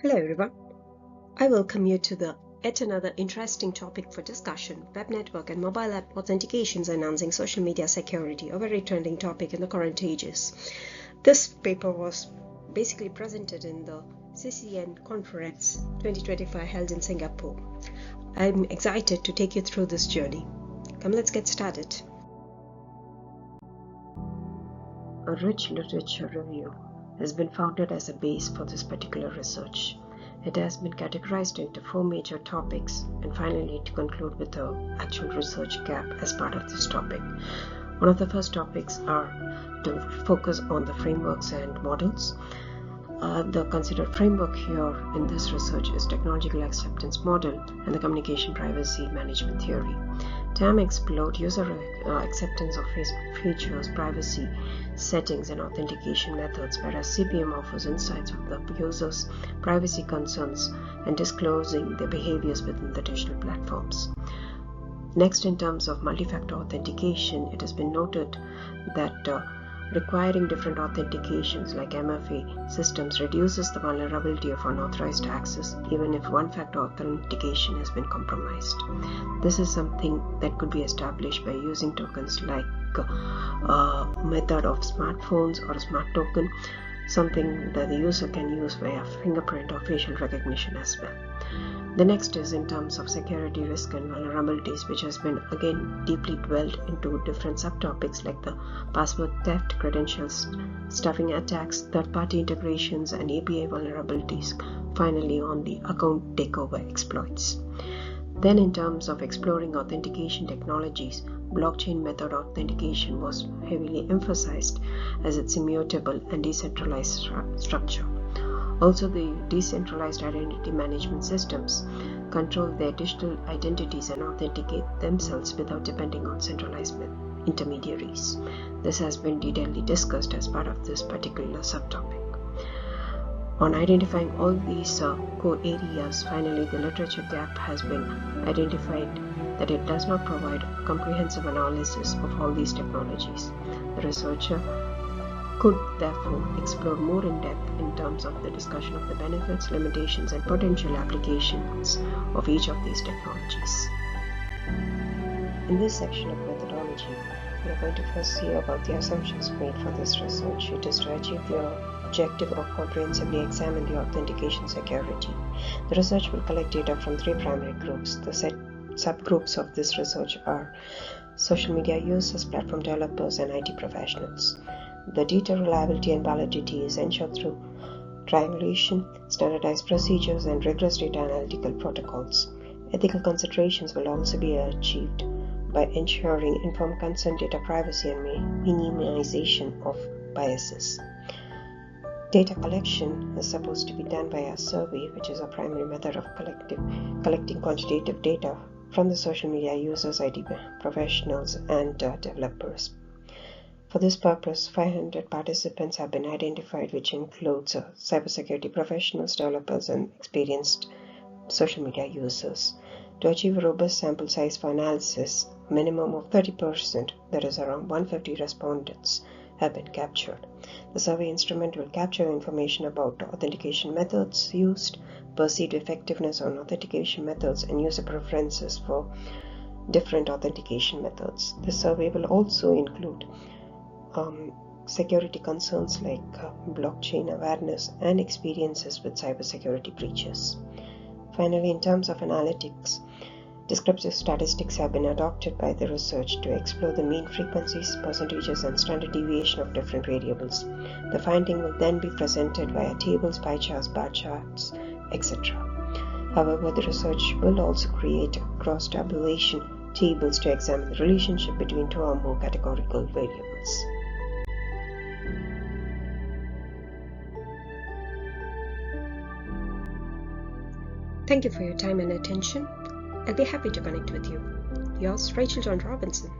Hello everyone. I welcome you to yet another interesting topic for discussion: web network and mobile app authentications enhancing social media security, a very trending topic in the current ages. This paper was basically presented in the CCN conference 2025 held in Singapore. I'm excited to take you through this journey. Come, let's get started. A rich literature review has been founded as a base for this particular research. It has been categorized into 4 major topics, and finally to conclude with the actual research gap as part of this topic. One of the first topics are to focus on the frameworks and models. The considered framework here in this research is technological acceptance model and the communication privacy management theory. TAM explored user acceptance of Facebook features, privacy settings, and authentication methods, whereas CPM offers insights of the users' privacy concerns and disclosing their behaviors within the digital platforms. Next, in terms of multi-factor authentication, it has been noted that requiring different authentications like MFA systems reduces the vulnerability of unauthorized access even if one-factor authentication has been compromised. This is something that could be established by using tokens like a method of smartphones or a smart token, something that the user can use via fingerprint or facial recognition as well. The next is in terms of security risk and vulnerabilities, which has been again deeply dwelled into different subtopics like the password theft, credentials stuffing attacks, third-party integrations, and API vulnerabilities, finally on the account takeover exploits. Then in terms of exploring authentication technologies, blockchain method authentication was heavily emphasized as its immutable and decentralized structure. Also, the decentralized identity management systems control their digital identities and authenticate themselves without depending on centralized intermediaries. This has been detailedly discussed as part of this particular subtopic. On identifying all these core areas, finally the literature gap has been identified that it does not provide a comprehensive analysis of all these technologies. The researcher could therefore explore more in depth in terms of the discussion of the benefits, limitations, and potential applications of each of these technologies. In this section of methodology, we are going to first see about the assumptions made for this research. It is to achieve the objective of comprehensively examine the authentication security. The research will collect data from 3 primary groups. The subgroups of this research are social media users, platform developers, and IT professionals. The data reliability and validity is ensured through triangulation, standardized procedures, and rigorous data analytical protocols. Ethical considerations will also be achieved by ensuring informed consent, data privacy, and minimization of biases. Data collection is supposed to be done by a survey, which is a primary method of collecting quantitative data from the social media users, IT professionals, and developers. For this purpose, 500 participants have been identified, which includes cybersecurity professionals, developers, and experienced social media users. To achieve a robust sample size for analysis, a minimum of 30%, that is around 150 respondents, have been captured. The survey instrument will capture information about authentication methods used, perceived effectiveness on authentication methods, and user preferences for different authentication methods. The survey will also include security concerns like blockchain awareness and experiences with cybersecurity breaches. Finally, in terms of analytics, descriptive statistics have been adopted by the research to explore the mean frequencies, percentages, and standard deviation of different variables. The finding will then be presented via tables, pie charts, bar charts, etc. However, the research will also create cross-tabulation tables to examine the relationship between 2 or more categorical variables. Thank you for your time and attention. I'll be happy to connect with you. Yours, Rachel John Robinson.